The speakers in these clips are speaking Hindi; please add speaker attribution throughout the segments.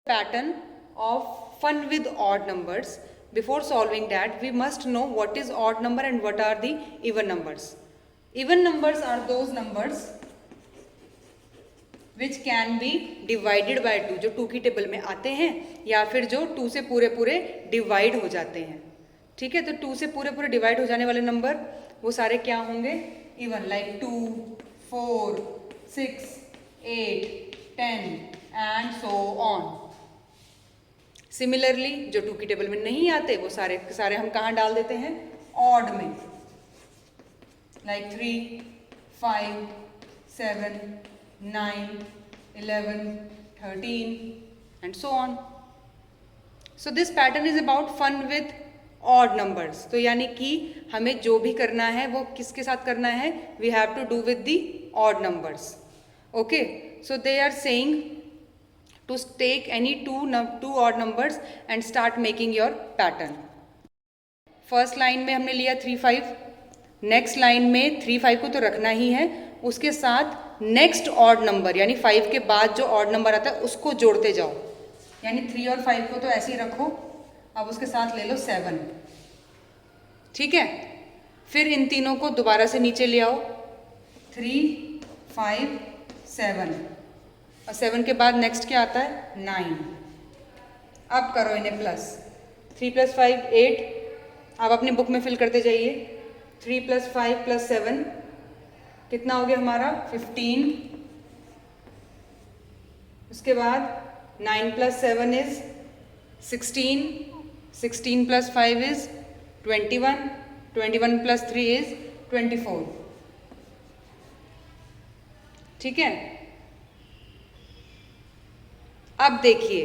Speaker 1: pattern of fun with odd numbers. Before solving that, we must know what is odd number and what are the even numbers. Even numbers are those numbers which can be divided by 2, जो 2 की टेबल में आते हैं या फिर जो 2 से पूरे पूरे डिवाइड हो जाते हैं. ठीक है, तो 2 से पूरे पूरे डिवाइड हो जाने वाले नंबर वो सारे क्या होंगे? Even, like 2, 4, 6, 8, 10 and so on. Similarly जो 2 की टेबल में नहीं आते वो सारे सारे हम कहाँ डाल देते हैं? ऑड में, like 3, 5, 7, 9, 11, 13 and so on. So this pattern is about fun with odd numbers. तो यानी कि हमें जो भी करना है वो किसके साथ करना है? We have to do with the odd numbers. Okay, so they are saying to take any two odd numbers and start making your pattern. First line में हमने लिया 3, 5. नेक्स्ट लाइन में 3, 5 को तो रखना ही है, उसके साथ नेक्स्ट ऑड नंबर यानी 5 के बाद जो ऑड नंबर आता है उसको जोड़ते जाओ. यानी 3 और 5 को तो ऐसे ही रखो, अब उसके साथ ले लो 7. ठीक है, फिर इन तीनों को दोबारा से नीचे ले आओ. 3, 5, 7 और 7 के बाद नेक्स्ट क्या आता है? 9. अब करो इन्हें प्लस. 3 + 5 8. अब अपनी बुक में फिल करते जाइए. 3 + 5 + 7 कितना हो गया हमारा? 15. उसके बाद 9 + 7 इज 16. 16 + 5 इज 21. 21 + 3 इज 24. ठीक है, अब देखिए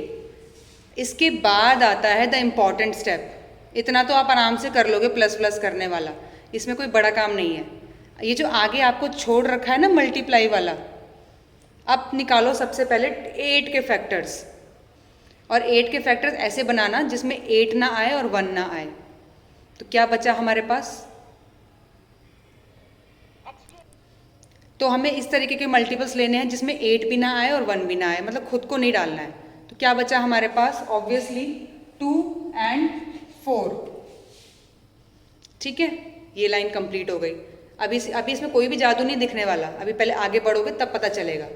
Speaker 1: इसके बाद आता है द इम्पॉर्टेंट स्टेप. इतना तो आप आराम से कर लोगे, प्लस प्लस करने वाला, इसमें कोई बड़ा काम नहीं है. ये जो आगे आपको छोड़ रखा है ना मल्टीप्लाई वाला, अब निकालो सबसे पहले 8 के फैक्टर्स. और 8 के फैक्टर्स ऐसे बनाना जिसमें 8 ना आए और 1 ना आए. तो क्या बचा हमारे पास? तो हमें इस तरीके के मल्टीपल्स लेने हैं जिसमें 8 भी ना आए और 1 भी ना आए, मतलब खुद को नहीं डालना है. तो क्या बचा हमारे पास? Obviously 2 and 4. ठीक है, ये लाइन कंप्लीट हो गई. अभी इसमें कोई भी जादू नहीं दिखने वाला, अभी पहले आगे बढ़ोगे तब पता चलेगा.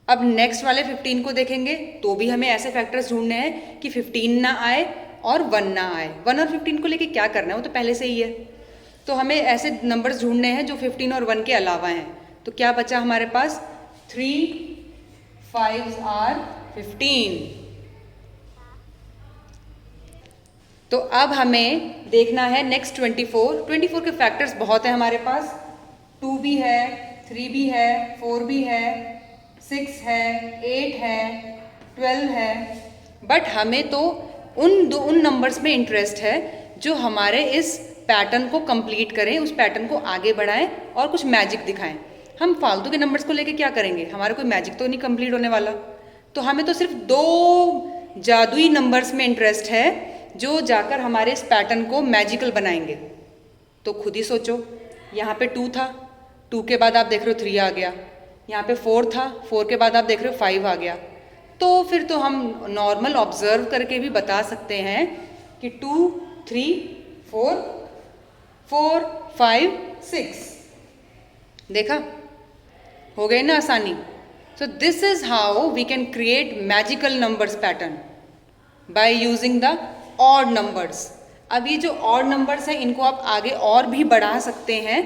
Speaker 1: अब नेक्स्ट वाले 15 को देखेंगे तो भी हमें ऐसे फैक्टर्स ढूंढने हैं कि 15 ना आए और 1 ना आए. 1 और 15 को लेके क्या करना है, वो तो पहले से ही है. तो हमें ऐसे नंबर्स ढूंढने हैं जो 15 और 1 के अलावा हैं. तो क्या बचा हमारे पास? 3 5s are 15. तो अब हमें देखना है नेक्स्ट 24. 24 के फैक्टर्स बहुत है हमारे पास. 2 भी है, 3 भी है, 4 भी है, 6 है, 8 है, 12 है. बट हमें तो उन नंबर्स में इंटरेस्ट है जो हमारे इस पैटर्न को कंप्लीट करें, उस पैटर्न को आगे बढ़ाएं और कुछ मैजिक दिखाएं. हम फालतू के नंबर्स को लेके क्या करेंगे? हमारा कोई मैजिक तो नहीं कंप्लीट होने वाला. तो हमें तो सिर्फ 2 जादुई नंबर्स में इंटरेस्ट है जो जाकर हमारे इस पैटर्न को मैजिकल बनाएंगे. तो खुद ही सोचो, यहाँ पे 2 था, 2 के बाद आप देख रहे हो 3 आ गया. यहाँ पे 4 था, 4 के बाद आप देख रहे हो 5 आ गया. तो फिर तो हम नॉर्मल ऑब्जर्व करके भी बता सकते हैं कि 2, 3, 4, 5, 6. देखा, हो गई ना आसानी. So this is how we can create magical numbers pattern by using the odd numbers. अब ये जो ऑड नंबर्स हैं इनको आप आगे और भी बढ़ा सकते हैं.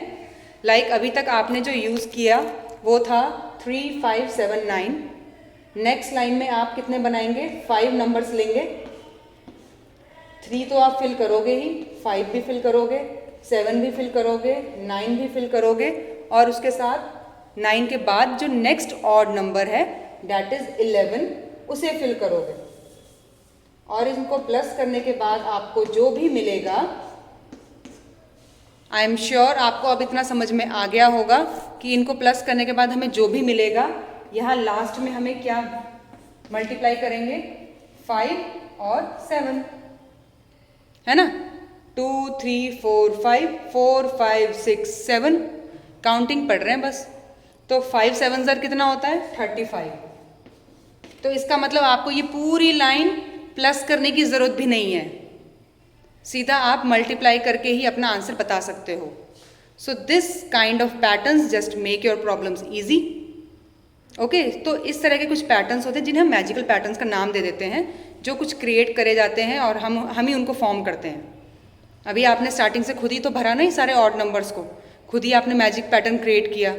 Speaker 1: लाइक अभी तक आपने जो यूज़ किया वो था 3, 5, 7, 9. नेक्स्ट लाइन में आप कितने बनाएंगे? 5 नंबर्स लेंगे. 3 तो आप फिल करोगे ही, 5 भी फिल करोगे, 7 भी फिल करोगे, 9 भी फिल करोगे और उसके साथ 9 के बाद जो नेक्स्ट ऑड नंबर है दैट इज 11 उसे फिल करोगे. और इनको प्लस करने के बाद आपको जो भी मिलेगा, आई एम श्योर आपको अब इतना समझ में आ गया होगा कि इनको प्लस करने के बाद हमें जो भी मिलेगा, यहाँ लास्ट में हमें क्या मल्टीप्लाई करेंगे? 5 और 7, है ना. 2, 3, 4, 5, 4, 5, 6, 7. काउंटिंग पढ़ रहे हैं बस. तो 5 7 कितना होता है? 35. तो इसका मतलब आपको ये पूरी लाइन प्लस करने की ज़रूरत भी नहीं है, सीधा आप मल्टीप्लाई करके ही अपना आंसर बता सकते हो। So this kind of patterns just make your problems easy. Okay, तो इस तरह के कुछ पैटर्न्स होते हैं जिन्हें हम मैजिकल पैटर्न्स का नाम दे देते हैं, जो कुछ क्रिएट करे जाते हैं और हम ही उनको फॉर्म करते हैं। अभी आपने स्टार्टिंग से खुद ही तो भरा नहीं सारे ऑड नंबर्स को, खुद ही आपने मैजिक पैटर्न क्रिएट किया।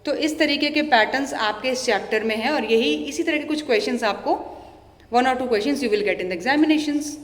Speaker 1: तो इस तरीके के पैटर्न्स आपके इस चैप्टर में हैं और यही इसी तरह के कुछ क्वेश्चंस आपको 1 or 2 questions you will get in the examinations.